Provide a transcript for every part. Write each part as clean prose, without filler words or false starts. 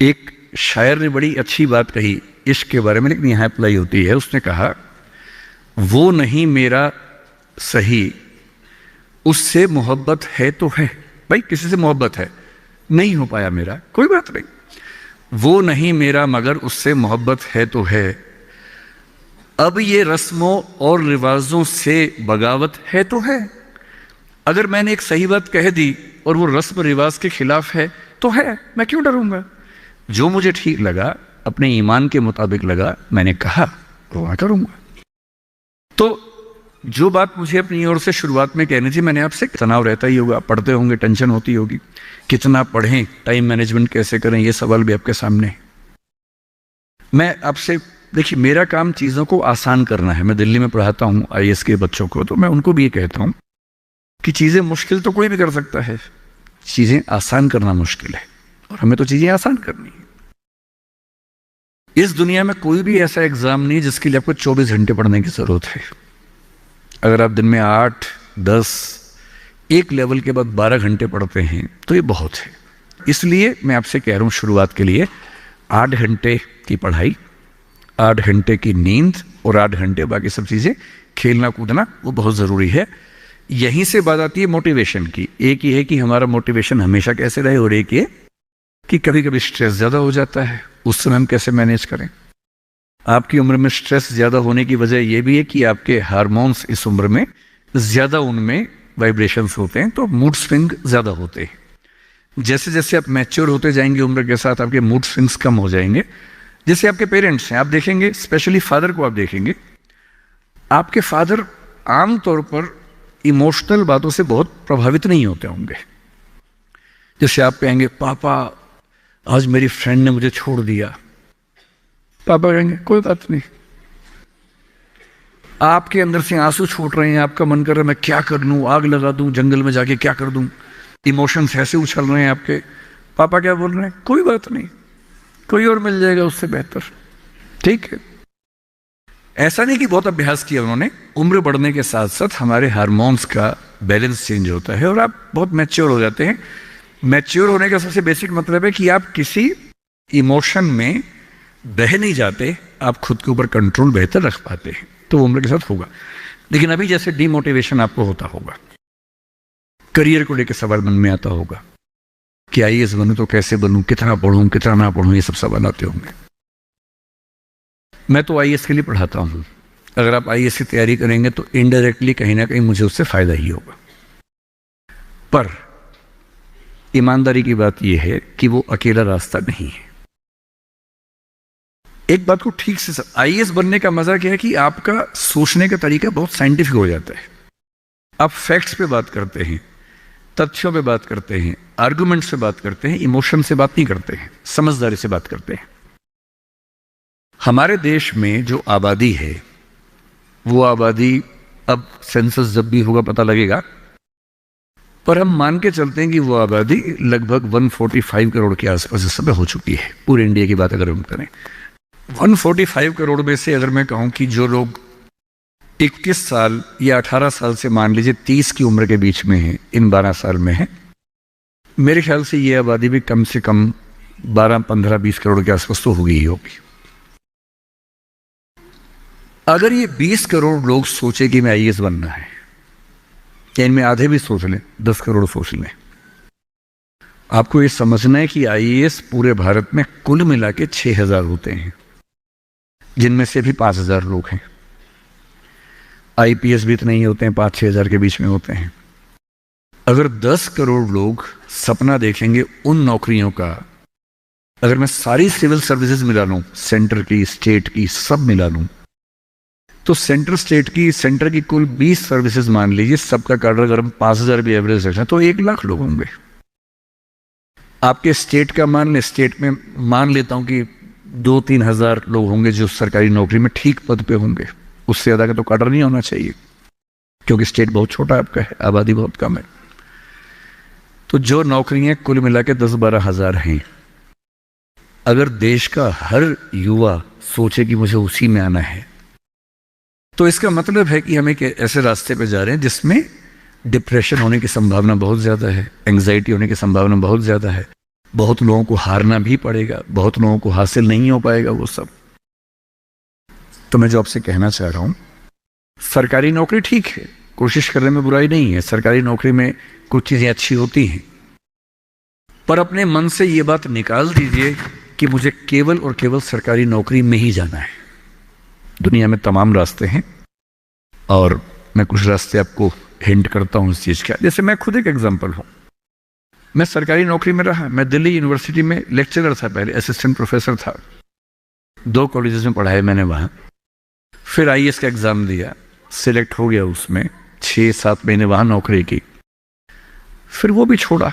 एक शायर ने बड़ी अच्छी बात कही इश्क के बारे में, लेकिन यहाँ अप्लाई होती है। उसने कहा, वो नहीं मेरा सही, उससे मोहब्बत है तो है। भाई किसी से मोहब्बत है, नहीं हो पाया मेरा, कोई बात नहीं। वो नहीं मेरा मगर उससे मोहब्बत है तो है। अब ये रस्मों और रिवाजों से बगावत है तो है। अगर मैंने एक सही बात कह दी और वो रस्म रिवाज के खिलाफ है तो है, मैं क्यों डरूंगा। जो मुझे ठीक लगा, अपने ईमान के मुताबिक लगा, मैंने कहा तो मैं करूंगा। तो जो बात मुझे अपनी ओर से शुरुआत में कहनी थी, मैंने आपसे, तनाव रहता ही होगा, पढ़ते होंगे, टेंशन होती होगी, कितना पढ़ें, टाइम मैनेजमेंट कैसे करें, ये सवाल भी आपके सामने है। मैं आपसे, देखिए मेरा काम चीज़ों को आसान करना है। मैं दिल्ली में पढ़ाता हूँ IAS के बच्चों को, तो मैं उनको भी ये कहता हूँ कि चीज़ें मुश्किल तो कोई भी कर सकता है, चीज़ें आसान करना मुश्किल है, और हमें तो चीज़ें आसान करनी है। इस दुनिया में कोई भी ऐसा एग्जाम नहीं जिसके लिए आपको 24 घंटे पढ़ने की जरूरत है। अगर आप दिन में 8, 10, एक लेवल के बाद 12 घंटे पढ़ते हैं तो ये बहुत है। इसलिए मैं आपसे कह रहा हूँ, शुरुआत के लिए 8 घंटे की पढ़ाई, 8 घंटे की नींद और 8 घंटे बाकी सब चीज़ें, खेलना कूदना, वो बहुत ज़रूरी है। यहीं से बात आती है मोटिवेशन की। एक ये है कि हमारा मोटिवेशन हमेशा कैसे रहे, और एक ये कि कभी कभी स्ट्रेस ज़्यादा हो जाता है, उस समय हम कैसे मैनेज करें। आपकी उम्र में स्ट्रेस ज़्यादा होने की वजह यह भी है कि आपके हार्मोन्स इस उम्र में ज़्यादा, उनमें वाइब्रेशंस होते हैं, तो मूड स्विंग ज़्यादा होते हैं। जैसे जैसे आप मैच्योर होते जाएंगे उम्र के साथ, आपके मूड स्विंग्स कम हो जाएंगे। जैसे आपके पेरेंट्स हैं, आप देखेंगे, स्पेशली फादर को आप देखेंगे, आपके फादर आमतौर पर इमोशनल बातों से बहुत प्रभावित नहीं होते होंगे। जैसे आप कहेंगे, पापा आज मेरी फ्रेंड ने मुझे छोड़ दिया, पापा कहेंगे कोई बात नहीं। आपके अंदर से आंसू छूट रहे हैं, आपका मन कर रहा है मैं क्या कर लूं, आग लगा दूं, जंगल में जाके क्या कर दूं, इमोशंस ऐसे उछल रहे हैं आपके। पापा क्या बोल रहे हैं, कोई बात नहीं, कोई और मिल जाएगा उससे बेहतर, ठीक है। ऐसा नहीं कि बहुत अभ्यास किया उन्होंने, उम्र बढ़ने के साथ साथ हमारे हार्मोन्स का बैलेंस चेंज होता है और आप बहुत मैच्योर हो जाते हैं। मैच्योर होने का सबसे बेसिक मतलब है कि आप किसी इमोशन में बह नहीं जाते, आप खुद के ऊपर कंट्रोल बेहतर रख पाते हैं। तो वो उम्र के साथ होगा। लेकिन अभी जैसे डीमोटिवेशन आपको होता होगा, करियर को लेकर सवाल मन में आता होगा कि IAS बनूं तो कैसे बनूं, कितना पढ़ूं, कितना ना पढ़ूं, ये सब सवाल आते होंगे। मैं तो IAS के लिए पढ़ाता हूं। अगर आप IAS की तैयारी करेंगे तो इनडायरेक्टली कहीं ना कहीं मुझे उससे फायदा ही होगा। पर ईमानदारी की बात यह है कि वो अकेला रास्ता नहीं है। एक बात को ठीक से, IAS बनने का मजा क्या है कि आपका सोचने का तरीका बहुत साइंटिफिक हो जाता है। आप फैक्ट्स पे बात करते हैं, तथ्यों पे बात करते हैं, आर्गुमेंट से बात करते हैं, इमोशन से बात नहीं करते हैं, समझदारी से बात करते हैं। हमारे देश में जो आबादी है, वो आबादी, अब सेंसस जब भी होगा पता लगेगा, पर हम मान के चलते हैं कि वो आबादी लगभग 145 करोड़ के आसपास इस समय हो चुकी है। पूरे इंडिया की बात अगर हम करें, 145 करोड़ में से अगर मैं कहूं कि जो लोग 21 साल या 18 साल से मान लीजिए 30 की उम्र के बीच में है, इन 12 साल में है, मेरे ख्याल से ये आबादी भी कम से कम 12, 15, 20 करोड़ के आसपास तो होगी ही होगी। अगर ये 20 करोड़ लोग सोचे कि मैं IAS बनना है, या इनमें आधे भी सोच लें, 10 करोड़ सोच लें, आपको ये समझना है कि IAS पूरे भारत में कुल मिला के 6000 होते हैं, जिनमें से भी 5000 लोग हैं। IPS भी इतने ही होते हैं, 5-6 हजार के बीच में होते हैं। अगर 10 करोड़ लोग सपना देखेंगे उन नौकरियों का, अगर मैं सारी सिविल सर्विसेज मिला लूं, सेंटर की, स्टेट की, सब मिला लूं, तो सेंटर स्टेट की, सेंटर की कुल 20 सर्विसेज मान लीजिए, सबका कार्ड अगर हम 5000 भी एवरेज रखें तो 1 लाख लोग होंगे। आपके स्टेट का मान ले, स्टेट में मान लेता हूं कि 2-3 हजार लोग होंगे जो सरकारी नौकरी में ठीक पद पे होंगे। उससे ज्यादा का तो कार्डर नहीं होना चाहिए, क्योंकि स्टेट बहुत छोटा आपका है, आबादी बहुत कम है। तो जो नौकरियां कुल मिला के 10-12 हजार हैं, अगर देश का हर युवा सोचे कि मुझे उसी में आना है, तो इसका मतलब है कि हम एक ऐसे रास्ते पे जा रहे हैं जिसमें डिप्रेशन होने की संभावना बहुत ज़्यादा है, एंग्जाइटी होने की संभावना बहुत ज़्यादा है, बहुत लोगों को हारना भी पड़ेगा, बहुत लोगों को हासिल नहीं हो पाएगा वो सब। तो मैं जो आपसे कहना चाह रहा हूं, सरकारी नौकरी ठीक है, कोशिश करने में बुराई नहीं है, सरकारी नौकरी में कुछ चीजें अच्छी होती हैं, पर अपने मन से ये बात निकाल दीजिए कि मुझे केवल और केवल सरकारी नौकरी में ही जाना है। दुनिया में तमाम रास्ते हैं और मैं कुछ रास्ते आपको हिंट करता हूं इस चीज का। जैसे मैं खुद एक एग्जांपल हूं, मैं सरकारी नौकरी में रहा, मैं दिल्ली यूनिवर्सिटी में लेक्चरर था, पहले असिस्टेंट प्रोफेसर था, 2 कॉलेजेस में पढ़ाया मैंने वहां। फिर आईएएस का एग्जाम दिया, सिलेक्ट हो गया, उसमें 6-7 महीने वहां नौकरी की, फिर वो भी छोड़ा।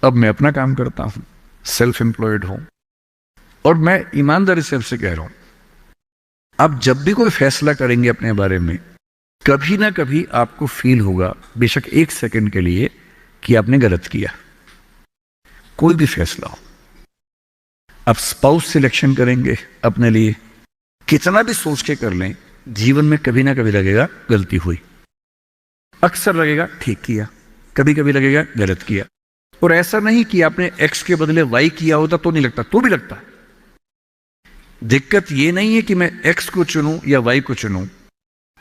अब मैं अपना काम करता हूं, सेल्फ एम्प्लॉयड हूं। और मैं ईमानदारी से आपसे कह रहा हूं, आप जब भी कोई फैसला करेंगे अपने बारे में, कभी ना कभी आपको फील होगा, बेशक 1 सेकंड के लिए, कि आपने गलत किया। कोई भी फैसला हो, आप स्पाउस सिलेक्शन करेंगे अपने लिए, कितना भी सोच के कर लें, जीवन में कभी ना कभी लगेगा गलती हुई, अक्सर लगेगा ठीक किया, कभी कभी लगेगा गलत किया। और ऐसा नहीं कि आपने एक्स के बदले वाई किया होता तो नहीं लगता, तो भी लगता है। दिक्कत ये नहीं है कि मैं एक्स को चुनूं या वाई को चुनूं,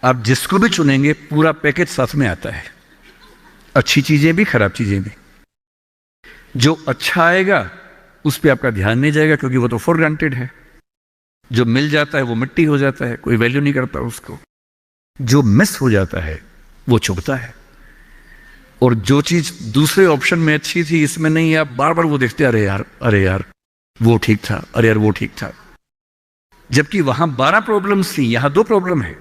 आप जिसको भी चुनेंगे पूरा पैकेज साथ में आता है, अच्छी चीजें भी खराब चीजें भी। जो अच्छा आएगा उस पर आपका ध्यान नहीं जाएगा क्योंकि वो तो फॉर ग्रांटेड है। जो मिल जाता है वो मिट्टी हो जाता है, कोई वैल्यू नहीं करता उसको। जो मिस हो जाता है वो चुभता है। और जो चीज दूसरे ऑप्शन में अच्छी थी इसमें नहीं, आप बार बार वो देखते, अरे यार वो ठीक था, अरे यार वो ठीक था। जबकि वहां 12 प्रॉब्लम्स थी, यहां 2 प्रॉब्लम है।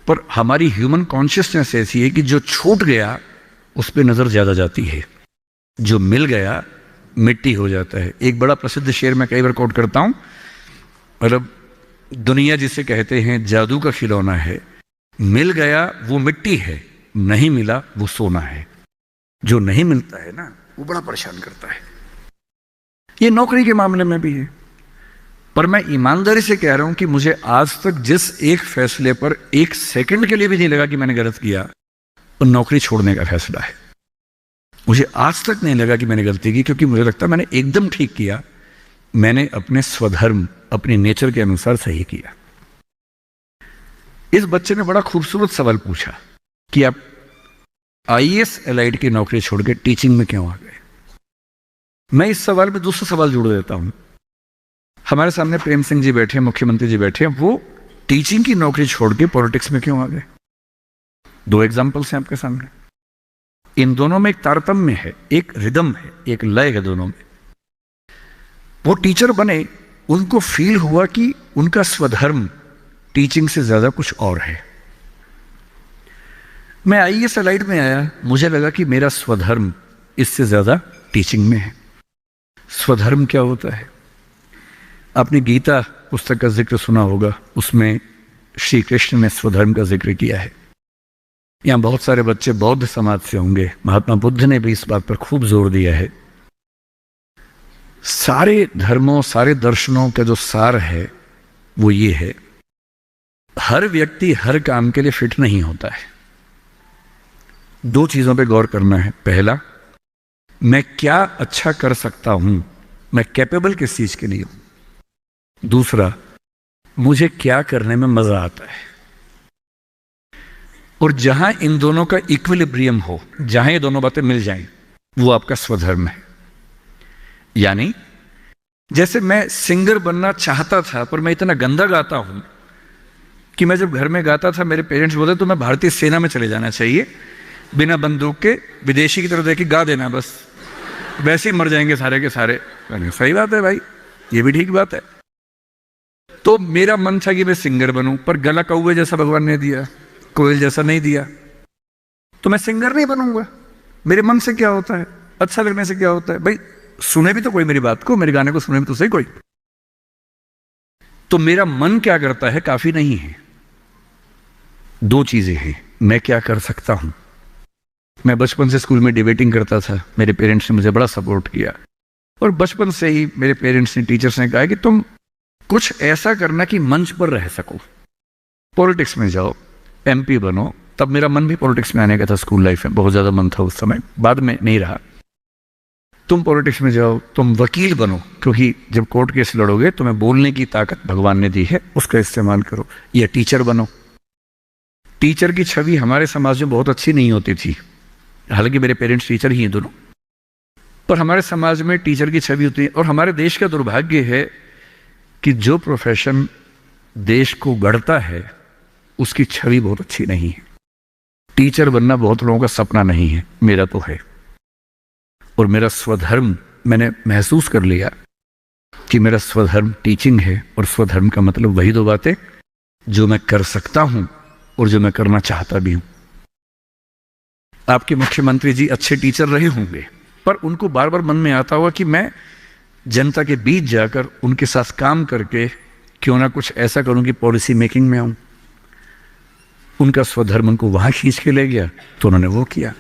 पर हमारी ह्यूमन कॉन्शियसनेस ऐसी है कि जो छूट गया उस पर नजर ज्यादा जाती है, जो मिल गया मिट्टी हो जाता है। एक बड़ा प्रसिद्ध शेर मैं कई बार कोट करता हूं, मतलब दुनिया जिसे कहते हैं जादू का खिलौना है, मिल गया वो मिट्टी है, नहीं मिला वो सोना है। जो नहीं मिलता है ना वो बड़ा परेशान करता है। ये नौकरी के मामले में भी है। पर मैं ईमानदारी से कह रहा हूं कि मुझे आज तक जिस एक फैसले पर 1 सेकंड के लिए भी नहीं लगा कि मैंने गलत किया, वो नौकरी छोड़ने का फैसला है। मुझे आज तक नहीं लगा कि मैंने गलती की, क्योंकि मुझे लगता मैंने एकदम ठीक किया। मैंने अपने स्वधर्म, अपने नेचर के अनुसार सही किया। इस बच्चे ने बड़ा खूबसूरत सवाल पूछा कि आप आईएएस एलाइड की नौकरी छोड़ के टीचिंग में क्यों आ गए। मैं इस सवाल में दूसरा सवाल जोड़ देता हूं। हमारे सामने प्रेम सिंह जी बैठे हैं, मुख्यमंत्री जी बैठे हैं, वो टीचिंग की नौकरी छोड़ के पॉलिटिक्स में क्यों आ गए। 2 एग्जाम्पल्स हैं आपके सामने। इन दोनों में एक तारतम्य है, एक रिदम है, एक लय है दोनों में। वो टीचर बने, उनको फील हुआ कि उनका स्वधर्म टीचिंग से ज्यादा कुछ और है। मैं आईएएस एलाइड में आया, मुझे लगा कि मेरा स्वधर्म इससे ज्यादा टीचिंग में है। स्वधर्म क्या होता है? आपने गीता पुस्तक का जिक्र सुना होगा, उसमें श्री कृष्ण ने स्वधर्म का जिक्र किया है। यहां बहुत सारे बच्चे बौद्ध समाज से होंगे, महात्मा बुद्ध ने भी इस बात पर खूब जोर दिया है। सारे धर्मों, सारे दर्शनों का जो सार है वो ये है, हर व्यक्ति हर काम के लिए फिट नहीं होता है। 2 चीजों पे गौर करना है। पहला, मैं क्या अच्छा कर सकता हूं, मैं कैपेबल किस चीज के लिए हूं। दूसरा, मुझे क्या करने में मजा आता है। और जहां इन दोनों का इक्विलिब्रियम हो, जहां ये दोनों बातें मिल जाएं, वो आपका स्वधर्म है। यानी जैसे मैं सिंगर बनना चाहता था, पर मैं इतना गंदा गाता हूं कि मैं जब घर में गाता था मेरे पेरेंट्स बोलते तो मैं भारतीय सेना में चले जाना चाहिए, बिना बंदूक के विदेशी की तरह देख के गा देना, बस वैसे ही मर जाएंगे सारे के सारे। सही बात है भाई, ये भी ठीक बात है। तो मेरा मन था कि मैं सिंगर बनूं, पर गला कौवे जैसा भगवान ने दिया, कोयल जैसा नहीं दिया, तो मैं सिंगर नहीं बनूंगा। मेरे मन से क्या होता है, अच्छा लगने से क्या होता है भाई, सुने भी तो कोई मेरी बात को, मेरे गाने को सुने भी तो सही कोई। तो मेरा मन क्या करता है काफी नहीं है। 2 चीजें हैं, मैं क्या कर सकता हूं। मैं बचपन से स्कूल में डिबेटिंग करता था, मेरे पेरेंट्स ने मुझे बड़ा सपोर्ट किया, और बचपन से ही मेरे पेरेंट्स ने, टीचर्स ने कहा कि तुम कुछ ऐसा करना कि मंच पर रह सको, पॉलिटिक्स में जाओ, एमपी बनो। तब मेरा मन भी पॉलिटिक्स में आने का था, स्कूल लाइफ में बहुत ज्यादा मन था उस समय, बाद में नहीं रहा। तुम पॉलिटिक्स में जाओ, तुम वकील बनो, क्योंकि जब कोर्ट केस लड़ोगे तुम्हें बोलने की ताकत भगवान ने दी है, उसका इस्तेमाल करो। या टीचर बनो। टीचर की छवि हमारे समाज में बहुत अच्छी नहीं होती थी, हालांकि मेरे पेरेंट्स टीचर ही हैं दोनों, पर हमारे समाज में टीचर की छवि होती है। और हमारे देश का दुर्भाग्य है कि जो प्रोफेशन देश को गढ़ता है उसकी छवि बहुत अच्छी नहीं है। टीचर बनना बहुत लोगों का सपना नहीं है, मेरा तो है। और मेरा स्वधर्म, मैंने महसूस कर लिया कि मेरा स्वधर्म टीचिंग है। और स्वधर्म का मतलब वही दो बातें जो मैं कर सकता हूं और जो मैं करना चाहता भी हूं। आपके मुख्यमंत्री जी अच्छे टीचर रहे होंगे, पर उनको बार बार मन में आता होगा कि मैं जनता के बीच जाकर उनके साथ काम करके क्यों ना कुछ ऐसा करूं कि पॉलिसी मेकिंग में आऊं। उनका स्वधर्म उनको वहां खींच के ले गया, तो उन्होंने वो किया।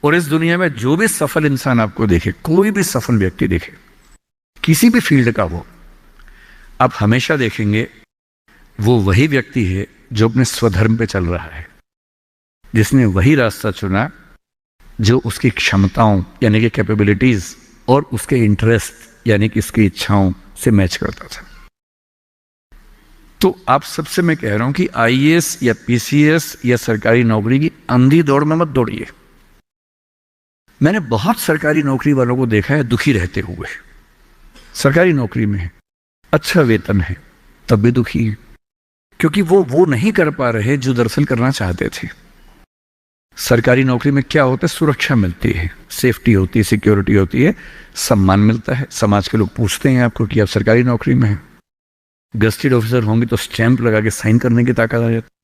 और इस दुनिया में जो भी सफल इंसान आपको देखे, कोई भी सफल व्यक्ति देखे, किसी भी फील्ड का हो, आप हमेशा देखेंगे वो वही व्यक्ति है जो अपने स्वधर्म पे चल रहा है, जिसने वही रास्ता चुना जो उसकी क्षमताओं यानी कि कैपेबिलिटीज और उसके इंटरेस्ट यानी कि इसकी इच्छाओं से मैच करता था। तो आप सबसे मैं कह रहा हूं कि आईएएस या पीसीएस या सरकारी नौकरी की अंधी दौड़ में मत दौड़िए। मैंने बहुत सरकारी नौकरी वालों को देखा है दुखी रहते हुए। सरकारी नौकरी में अच्छा वेतन है तब भी दुखी है, क्योंकि वो नहीं कर पा रहे जो दरअसल करना चाहते थे। सरकारी नौकरी में क्या होता है, सुरक्षा मिलती है, सेफ्टी होती है, सिक्योरिटी होती है, सम्मान मिलता है, समाज के लोग पूछते हैं आपको कि आप सरकारी नौकरी में हैं। गस्टेड ऑफिसर होंगे तो स्टैंप लगा के साइन करने की ताकत आ जाती है।